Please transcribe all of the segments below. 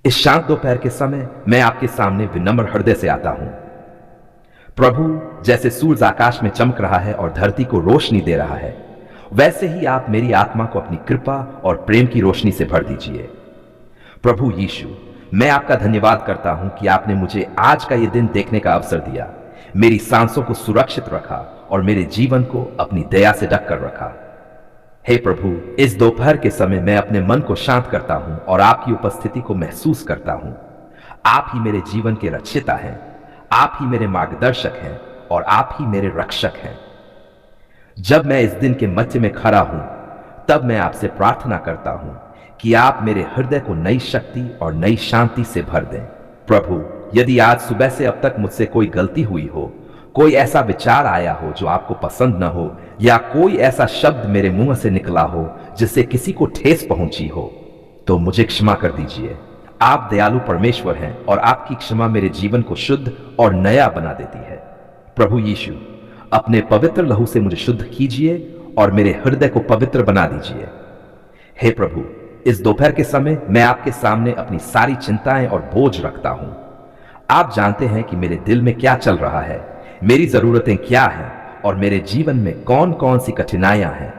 इस शांत दोपहर के समय मैं आपके सामने विनम्र हृदय से आता हूं। प्रभु, जैसे सूरज आकाश में चमक रहा है और धरती को रोशनी दे रहा है, वैसे ही आप मेरी आत्मा को अपनी कृपा और प्रेम की रोशनी से भर दीजिए। प्रभु यीशु, मैं आपका धन्यवाद करता हूं कि आपने मुझे आज का यह दिन देखने का अवसर दिया, मेरी सांसों को सुरक्षित रखा और मेरे जीवन को अपनी दया से ढक कर रखा। हे प्रभु, इस दोपहर के समय मैं अपने मन को शांत करता हूं और आपकी उपस्थिति को महसूस करता हूं। आप ही मेरे जीवन के रक्षिता हैं, आप ही मेरे मार्गदर्शक हैं और आप ही मेरे रक्षक हैं। जब मैं इस दिन के मध्य में खड़ा हूं, तब मैं आपसे प्रार्थना करता हूं कि आप मेरे हृदय को नई शक्ति और नई शांति से भर दें। प्रभु, यदि आज सुबह से अब तक मुझसे कोई गलती हुई हो, कोई ऐसा विचार आया हो जो आपको पसंद न हो, या कोई ऐसा शब्द मेरे मुंह से निकला हो जिससे किसी को ठेस पहुंची हो, तो मुझे क्षमा कर दीजिए। आप दयालु परमेश्वर हैं और आपकी क्षमा मेरे जीवन को शुद्ध और नया बना देती है। प्रभु यीशु, अपने पवित्र लहू से मुझे शुद्ध कीजिए और मेरे हृदय को पवित्र बना दीजिए। हे प्रभु, इस दोपहर के समय मैं आपके सामने अपनी सारी चिंताएं और बोझ रखता हूं। आप जानते हैं कि मेरे दिल में क्या चल रहा है, मेरी जरूरतें क्या हैं और मेरे जीवन में कौन कौन सी कठिनाइयां हैं।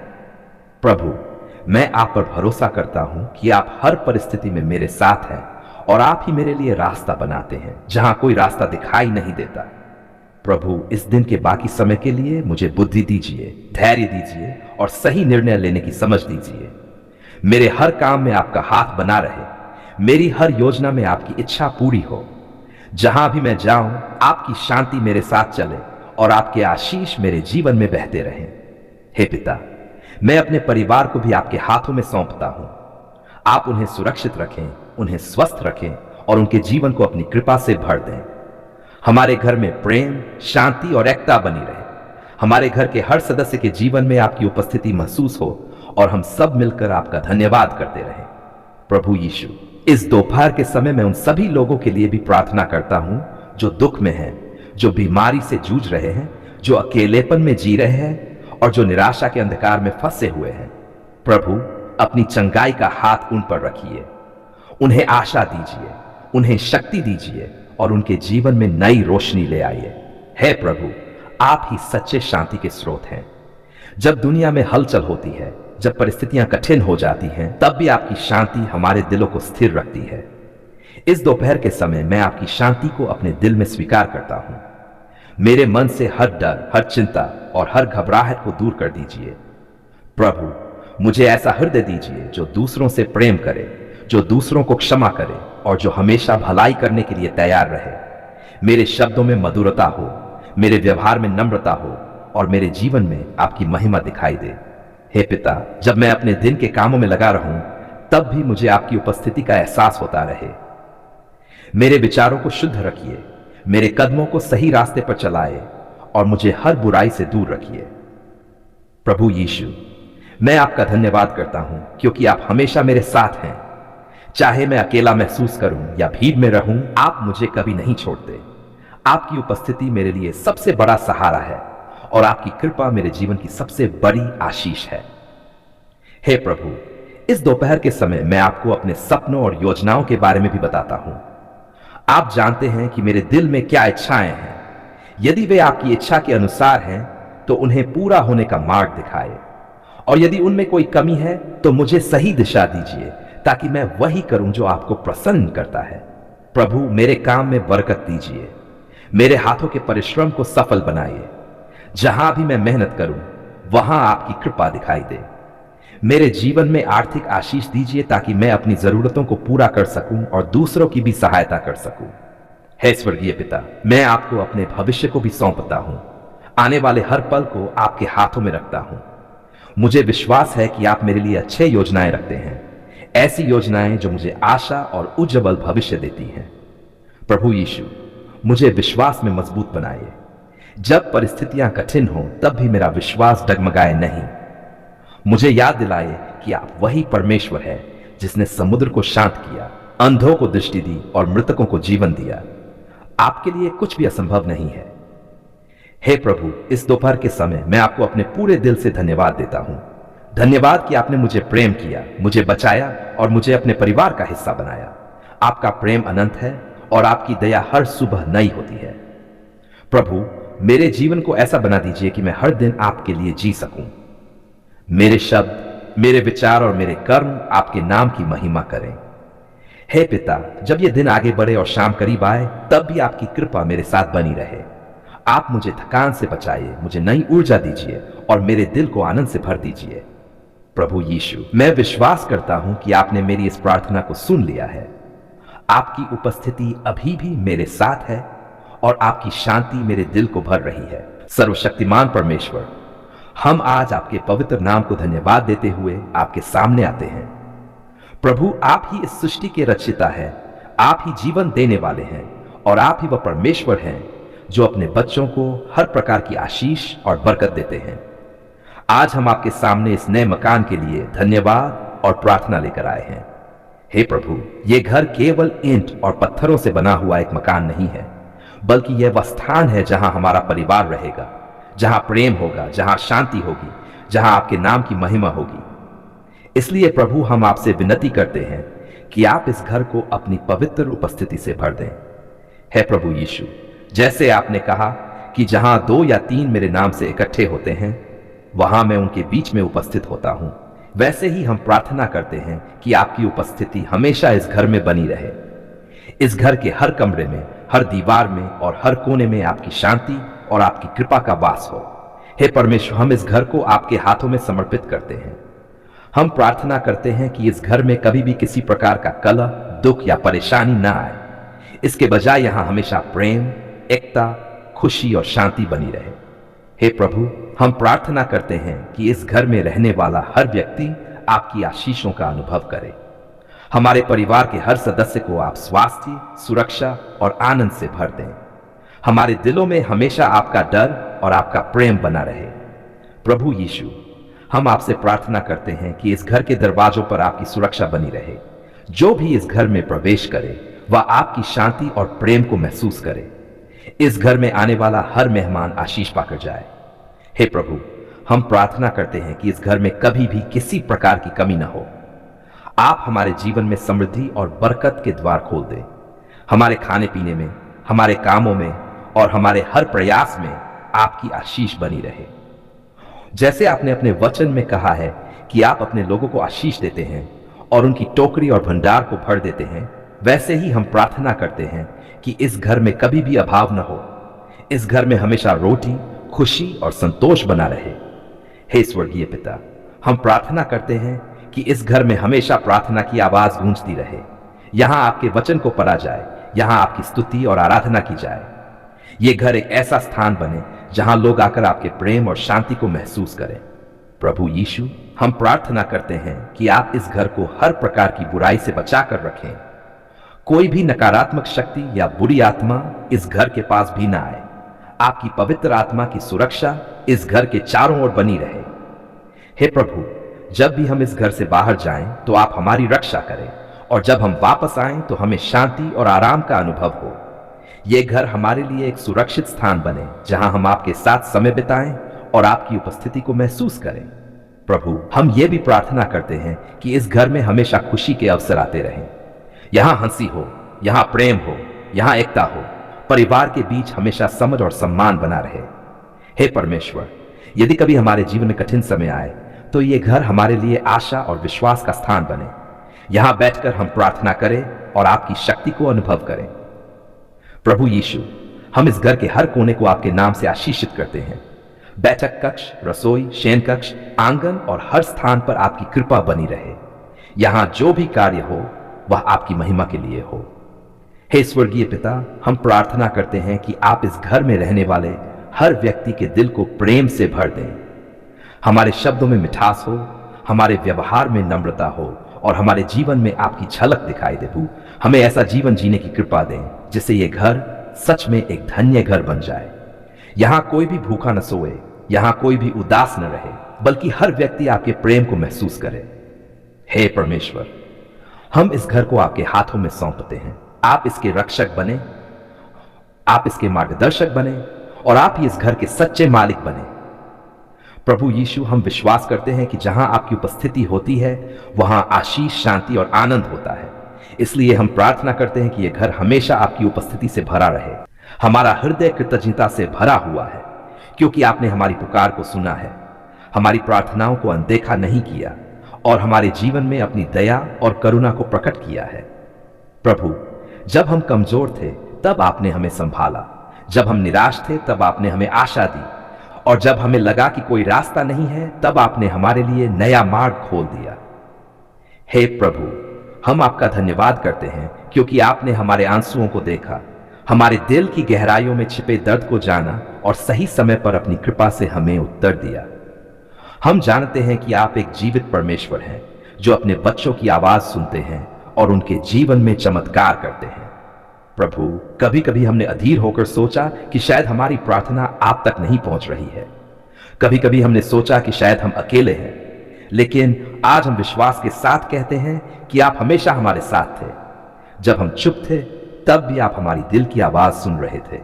प्रभु, मैं आप पर भरोसा करता हूं कि आप हर परिस्थिति में मेरे साथ हैं और आप ही मेरे लिए रास्ता बनाते हैं जहां कोई रास्ता दिखाई नहीं देता। प्रभु, इस दिन के बाकी समय के लिए मुझे बुद्धि दीजिए, धैर्य दीजिए और सही निर्णय लेने की समझ दीजिए। मेरे हर काम में आपका हाथ बना रहे, मेरी हर योजना में आपकी इच्छा पूरी हो। जहां भी मैं जाऊं, आपकी शांति मेरे साथ चले और आपके आशीष मेरे जीवन में बहते रहें। हे पिता, मैं अपने परिवार को भी आपके हाथों में सौंपता हूं। आप उन्हें सुरक्षित रखें, उन्हें स्वस्थ रखें और उनके जीवन को अपनी कृपा से भर दें। हमारे घर में प्रेम, शांति और एकता बनी रहे। हमारे घर के हर सदस्य के जीवन में आपकी उपस्थिति महसूस हो और हम सब मिलकर आपका धन्यवाद करते रहें। प्रभु यीशु, इस दोपहर के समय मैं उन सभी लोगों के लिए भी प्रार्थना करता हूं जो दुख में हैं, जो बीमारी से जूझ रहे हैं, जो अकेलेपन में जी रहे हैं और जो निराशा के अंधकार में फंसे हुए हैं। प्रभु, अपनी चंगाई का हाथ उन पर रखिए, उन्हें आशा दीजिए, उन्हें शक्ति दीजिए और उनके जीवन में नई रोशनी ले आइए। हे प्रभु, आप ही सच्चे शांति के स्रोत हैं। जब दुनिया में हलचल होती है, जब परिस्थितियां कठिन हो जाती हैं, तब भी आपकी शांति हमारे दिलों को स्थिर रखती है। इस दोपहर के समय मैं आपकी शांति को अपने दिल में स्वीकार करता हूं। मेरे मन से हर डर, हर चिंता और हर घबराहट को दूर कर दीजिए। प्रभु, मुझे ऐसा हृदय दीजिए जो दूसरों से प्रेम करे, जो दूसरों को क्षमा करे और जो हमेशा भलाई करने के लिए तैयार रहे। मेरे शब्दों में मधुरता हो, मेरे व्यवहार में नम्रता हो और मेरे जीवन में आपकी महिमा दिखाई दे। हे पिता, जब मैं अपने दिन के कामों में लगा रहूं, तब भी मुझे आपकी उपस्थिति का एहसास होता रहे। मेरे विचारों को शुद्ध रखिए, मेरे कदमों को सही रास्ते पर चलाए और मुझे हर बुराई से दूर रखिए। प्रभु यीशु, मैं आपका धन्यवाद करता हूं क्योंकि आप हमेशा मेरे साथ हैं। चाहे मैं अकेला महसूस करूं या भीड़ में रहूं, आप मुझे कभी नहीं छोड़ते। आपकी उपस्थिति मेरे लिए सबसे बड़ा सहारा है और आपकी कृपा मेरे जीवन की सबसे बड़ी आशीष है। हे प्रभु, इस दोपहर के समय मैं आपको अपने सपनों और योजनाओं के बारे में भी बताता हूं। आप जानते हैं कि मेरे दिल में क्या इच्छाएं हैं। यदि वे आपकी इच्छा के अनुसार हैं, तो उन्हें पूरा होने का मार्ग दिखाए, और यदि उनमें कोई कमी है तो मुझे सही दिशा दीजिए ताकि मैं वही करूं जो आपको प्रसन्न करता है। प्रभु, मेरे काम में बरकत दीजिए, मेरे हाथों के परिश्रम को सफल बनाइए। जहां भी मैं मेहनत करूं, वहां आपकी कृपा दिखाई दे। मेरे जीवन में आर्थिक आशीष दीजिए ताकि मैं अपनी जरूरतों को पूरा कर सकूं और दूसरों की भी सहायता कर सकूं। हे स्वर्गीय पिता, मैं आपको अपने भविष्य को भी सौंपता हूं। आने वाले हर पल को आपके हाथों में रखता हूं। मुझे विश्वास है कि आप मेरे लिए अच्छे योजनाएं रखते हैं, ऐसी योजनाएं जो मुझे आशा और उज्जवल भविष्य देती हैं। प्रभु यीशु, मुझे विश्वास में मजबूत बनाइए। जब परिस्थितियां कठिन हों, तब भी मेरा विश्वास डगमगाए नहीं। मुझे याद दिलाए कि आप वही परमेश्वर है जिसने समुद्र को शांत किया, अंधों को दृष्टि दी और मृतकों को जीवन दिया। आपके लिए कुछ भी असंभव नहीं है। हे प्रभु, इस दोपहर के समय मैं आपको अपने पूरे दिल से धन्यवाद देता हूं। धन्यवाद कि आपने मुझे प्रेम किया, मुझे बचाया और मुझे अपने परिवार का हिस्सा बनाया। आपका प्रेम अनंत है और आपकी दया हर सुबह नई होती है। प्रभु, मेरे जीवन को ऐसा बना दीजिए कि मैं हर दिन आपके लिए जी सकूं। मेरे शब्द, मेरे विचार और मेरे कर्म आपके नाम की महिमा करें। हे पिता, जब ये दिन आगे बढ़े और शाम करीब आए, तब भी आपकी कृपा मेरे साथ बनी रहे। आप मुझे थकान से बचाइए, मुझे नई ऊर्जा दीजिए और मेरे दिल को आनंद से भर दीजिए। प्रभु यीशु, मैं विश्वास करता हूं कि आपने मेरी इस प्रार्थना को सुन लिया है। आपकी उपस्थिति अभी भी मेरे साथ है और आपकी शांति मेरे दिल को भर रही है। सर्वशक्तिमान परमेश्वर, हम आज आपके पवित्र नाम को धन्यवाद देते हुए आपके सामने आते हैं। प्रभु, आप ही इस सृष्टि के रचयिता हैं, आप ही जीवन देने वाले हैं और आप ही वह परमेश्वर हैं जो अपने बच्चों को हर प्रकार की आशीष और बरकत देते हैं। आज हम आपके सामने इस नए मकान के लिए धन्यवाद और प्रार्थना लेकर आए हैं। हे प्रभु, ये घर केवल ईंट और पत्थरों से बना हुआ एक मकान नहीं है, बल्कि यह वह स्थान है जहां हमारा परिवार रहेगा, जहां प्रेम होगा, जहां शांति होगी, जहां आपके नाम की महिमा होगी। इसलिए प्रभु, हम आपसे विनती करते हैं कि आप इस घर को अपनी पवित्र उपस्थिति से भर दें। हे प्रभु यीशु, जैसे आपने कहा कि जहां 2 या 3 मेरे नाम से इकट्ठे होते हैं, वहां मैं उनके बीच में उपस्थित होता हूं, वैसे ही हम प्रार्थना करते हैं कि आपकी उपस्थिति हमेशा इस घर में बनी रहे। इस घर के हर कमरे में, हर दीवार में और हर कोने में आपकी शांति और आपकी कृपा का वास हो। हे परमेश्वर, हम इस घर को आपके हाथों में समर्पित करते हैं। हम प्रार्थना करते हैं कि इस घर में कभी भी किसी प्रकार का कलह, दुख या परेशानी ना आए। इसके बजाय यहां हमेशा प्रेम, एकता, खुशी और शांति बनी रहे। हे प्रभु, हम प्रार्थना करते हैं कि इस घर में रहने वाला हर व्यक्ति आपकी आशीषों का अनुभव करे। हमारे परिवार के हर सदस्य को आप स्वास्थ्य, सुरक्षा और आनंद से भर दें। हमारे दिलों में हमेशा आपका डर और आपका प्रेम बना रहे। प्रभु यीशु, हम आपसे प्रार्थना करते हैं कि इस घर के दरवाजों पर आपकी सुरक्षा बनी रहे। जो भी इस घर में प्रवेश करे, वह आपकी शांति और प्रेम को महसूस करे। इस घर में आने वाला हर मेहमान आशीष पाकर जाए। हे प्रभु, हम प्रार्थना करते हैं कि इस घर में कभी भी किसी प्रकार की कमी न हो। आप हमारे जीवन में समृद्धि और बरकत के द्वार खोल दें। हमारे खाने पीने में, हमारे कामों में और हमारे हर प्रयास में आपकी आशीष बनी रहे। जैसे आपने अपने वचन में कहा है कि आप अपने लोगों को आशीष देते हैं और उनकी टोकरी और भंडार को भर देते हैं, वैसे ही हम प्रार्थना करते हैं कि इस घर में कभी भी अभाव न हो। इस घर में हमेशा रोटी, खुशी और संतोष बना रहे। हे स्वर्गीय पिता, हम प्रार्थना करते हैं कि इस घर में हमेशा प्रार्थना की आवाज गूंजती रहे। यहां आपके वचन को पढ़ा जाए, यहां आपकी स्तुति और आराधना की जाए। यह घर एक ऐसा स्थान बने जहां लोग आकर आपके प्रेम और शांति को महसूस करें। प्रभु यीशु, हम प्रार्थना करते हैं कि आप इस घर को हर प्रकार की बुराई से बचाकर रखें। कोई भी नकारात्मक शक्ति या बुरी आत्मा इस घर के पास भी ना आए। आपकी पवित्र आत्मा की सुरक्षा इस घर के चारों ओर बनी रहे। हे प्रभु, जब भी हम इस घर से बाहर जाएं तो आप हमारी रक्षा करें और जब हम वापस आएं तो हमें शांति और आराम का अनुभव हो। यह घर हमारे लिए एक सुरक्षित स्थान बने जहां हम आपके साथ समय बिताएं और आपकी उपस्थिति को महसूस करें। प्रभु, हम ये भी प्रार्थना करते हैं कि इस घर में हमेशा खुशी के अवसर आते रहें। यहां हंसी हो, यहां प्रेम हो, यहां एकता हो। परिवार के बीच हमेशा समझ और सम्मान बना रहे। हे परमेश्वर, यदि कभी हमारे जीवन में कठिन समय आए तो ये घर हमारे लिए आशा और विश्वास का स्थान बने। यहां बैठकर हम प्रार्थना करें और आपकी शक्ति को अनुभव करें। प्रभु यीशु, हम इस घर के हर कोने को आपके नाम से आशीषित करते हैं। बैठक कक्ष, रसोई, शयन कक्ष, आंगन और हर स्थान पर आपकी कृपा बनी रहे। यहां जो भी कार्य हो वह आपकी महिमा के लिए हो। हे स्वर्गीय पिता, हम प्रार्थना करते हैं कि आप इस घर में रहने वाले हर व्यक्ति के दिल को प्रेम से भर दें। हमारे शब्दों में मिठास हो, हमारे व्यवहार में नम्रता हो और हमारे जीवन में आपकी झलक दिखाई दे। हमें ऐसा जीवन जीने की कृपा दें जिससे ये घर सच में एक धन्य घर बन जाए। यहां कोई भी भूखा न सोए, यहां कोई भी उदास न रहे, बल्कि हर व्यक्ति आपके प्रेम को महसूस करे। हे परमेश्वर, हम इस घर को आपके हाथों में सौंपते हैं। आप इसके रक्षक बने, आप इसके मार्गदर्शक बने और आप ही इस घर के सच्चे मालिक बने। प्रभु यीशु, हम विश्वास करते हैं कि जहां आपकी उपस्थिति होती है वहां आशीष, शांति और आनंद होता है। इसलिए हम प्रार्थना करते हैं कि यह घर हमेशा आपकी उपस्थिति से भरा रहे। हमारा हृदय कृतज्ञता से भरा हुआ है क्योंकि आपने हमारी पुकार को सुना है, हमारी प्रार्थनाओं को अनदेखा नहीं किया और हमारे जीवन में अपनी दया और करुणा को प्रकट किया है। प्रभु, जब हम कमजोर थे तब आपने हमें संभाला, जब हम निराश थे तब आपने हमें आशा दी, और जब हमें लगा कि कोई रास्ता नहीं है तब आपने हमारे लिए नया मार्ग खोल दिया। हे प्रभु, हम आपका धन्यवाद करते हैं क्योंकि आपने हमारे आंसुओं को देखा, हमारे दिल की गहराइयों में छिपे दर्द को जाना और सही समय पर अपनी कृपा से हमें उत्तर दिया। हम जानते हैं कि आप एक जीवित परमेश्वर हैं जो अपने बच्चों की आवाज सुनते हैं और उनके जीवन में चमत्कार करते हैं। प्रभु, कभी कभी हमने अधीर होकर सोचा कि शायद हमारी प्रार्थना आप तक नहीं पहुंच रही है। कभी कभी हमने सोचा कि शायद हम अकेले हैं, लेकिन आज हम विश्वास के साथ कहते हैं कि आप हमेशा हमारे साथ थे। जब हम चुप थे तब भी आप हमारी दिल की आवाज सुन रहे थे।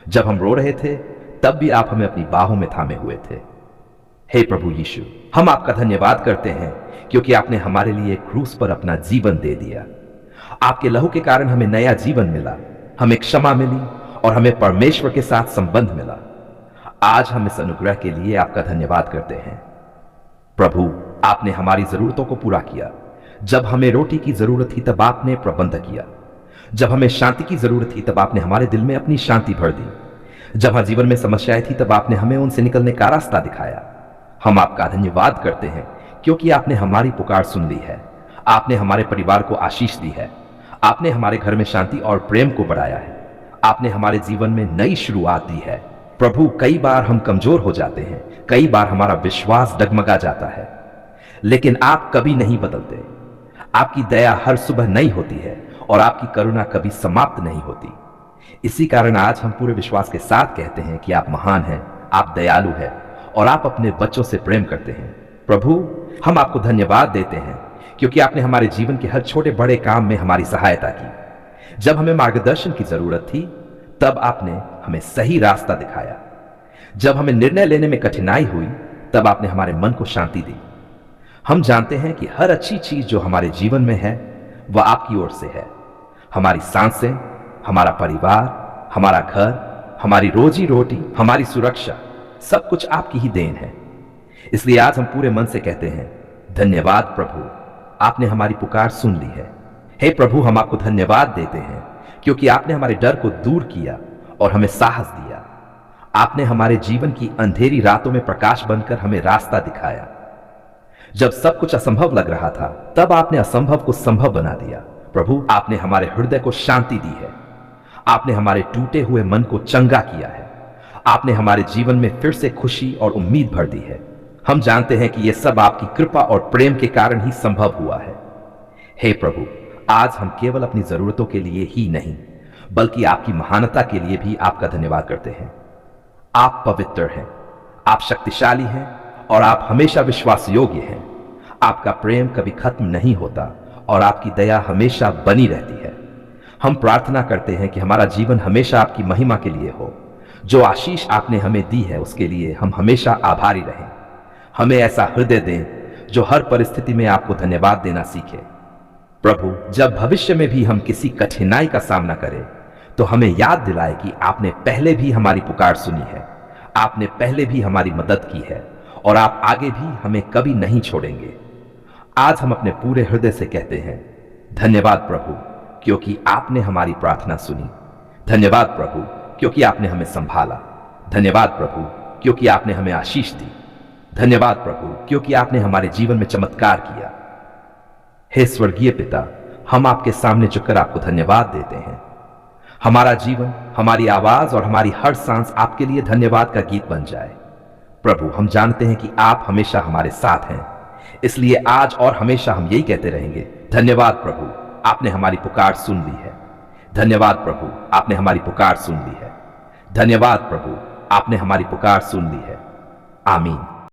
जब हम रो रहे थे तब भी आप हमें अपनी बाहों में थामे हुए थे। हे प्रभु यीशु, हम आपका धन्यवाद करते हैं क्योंकि आपने हमारे लिए क्रूस पर अपना जीवन दे दिया। आपके लहू के कारण हमें नया जीवन मिला, हमें क्षमा मिली और हमें परमेश्वर के साथ संबंध मिला। आज हम इस अनुग्रह के लिए आपका धन्यवाद करते हैं। प्रभु, आपने हमारी जरूरतों को पूरा किया। जब हमें रोटी की जरूरत थी तब आपने प्रबंध किया। जब हमें शांति की जरूरत थी तब आपने हमारे दिल में अपनी शांति भर दी। जब हमारे जीवन में समस्याएं थी तब आपने हमें उनसे निकलने का रास्ता दिखाया। हम आपका धन्यवाद करते हैं क्योंकि आपने हमारी पुकार सुन ली है। आपने हमारे परिवार को आशीष दी है। आपने हमारे घर में शांति और प्रेम को बढ़ाया है। आपने हमारे जीवन में नई शुरुआत दी है। प्रभु, कई बार हम कमजोर हो जाते हैं, कई बार हमारा विश्वास डगमगा जाता है, लेकिन आप कभी नहीं बदलते। आपकी दया हर सुबह नई होती है और आपकी करुणा कभी समाप्त नहीं होती। इसी कारण आज हम पूरे विश्वास के साथ कहते हैं कि आप महान हैं, आप दयालु हैं और आप अपने बच्चों से प्रेम करते हैं। प्रभु, हम आपको धन्यवाद देते हैं क्योंकि आपने हमारे जीवन के हर छोटे बड़े काम में हमारी सहायता की। जब हमें मार्गदर्शन की जरूरत थी तब आपने हमें सही रास्ता दिखाया। जब हमें निर्णय लेने में कठिनाई हुई तब आपने हमारे मन को शांति दी। हम जानते हैं कि हर अच्छी चीज जो हमारे जीवन में है वह आपकी ओर से है। हमारी सांसें, हमारा परिवार, हमारा घर, हमारी रोजी रोटी, हमारी सुरक्षा, सब कुछ आपकी ही देन है। इसलिए आज हम पूरे मन से कहते हैं, धन्यवाद प्रभु, आपने हमारी पुकार सुन ली है। हे प्रभु, हम आपको धन्यवाद देते हैं क्योंकि आपने हमारे डर को दूर किया और हमें साहस दिया। आपने हमारे जीवन की अंधेरी रातों में प्रकाश बनकर हमें रास्ता दिखाया। जब सब कुछ असंभव लग रहा था तब आपने असंभव को संभव बना दिया। प्रभु, आपने हमारे हृदय को शांति दी है। आपने हमारे टूटे हुए मन को चंगा किया है। आपने हमारे जीवन में फिर से खुशी और उम्मीद भर दी है। हम जानते हैं कि यह सब आपकी कृपा और प्रेम के कारण ही संभव हुआ है। हे प्रभु, आज हम केवल अपनी जरूरतों के लिए ही नहीं बल्कि आपकी महानता के लिए भी आपका धन्यवाद करते हैं। आप पवित्र हैं, आप शक्तिशाली हैं और आप हमेशा विश्वास योग्य हैं। आपका प्रेम कभी खत्म नहीं होता और आपकी दया हमेशा बनी रहती है। हम प्रार्थना करते हैं कि हमारा जीवन हमेशा आपकी महिमा के लिए हो। जो आशीष आपने हमें दी है उसके लिए हम हमेशा आभारी रहें। हमें ऐसा हृदय दें जो हर परिस्थिति में आपको धन्यवाद देना सीखे। प्रभु, जब भविष्य में भी हम किसी कठिनाई का सामना करें तो हमें याद दिलाए कि आपने पहले भी हमारी पुकार सुनी है, आपने पहले भी हमारी मदद की है और आप आगे भी हमें कभी नहीं छोड़ेंगे। आज हम अपने पूरे हृदय से कहते हैं, धन्यवाद प्रभु क्योंकि आपने हमारी प्रार्थना सुनी। धन्यवाद प्रभु क्योंकि आपने हमें संभाला। धन्यवाद प्रभु क्योंकि आपने हमें आशीष दी। धन्यवाद प्रभु क्योंकि आपने हमारे जीवन में चमत्कार किया। हे स्वर्गीय पिता, हम आपके सामने झुककर आपको धन्यवाद देते हैं। हमारा जीवन, हमारी आवाज और हमारी हर सांस आपके लिए धन्यवाद का गीत बन जाए। प्रभु, हम जानते हैं कि आप हमेशा हमारे साथ हैं, इसलिए आज और हमेशा हम यही कहते रहेंगे, धन्यवाद प्रभु, आपने हमारी पुकार सुन ली है। धन्यवाद प्रभु, आपने हमारी पुकार सुन ली है। धन्यवाद प्रभु, आपने हमारी पुकार सुन ली है। आमीन।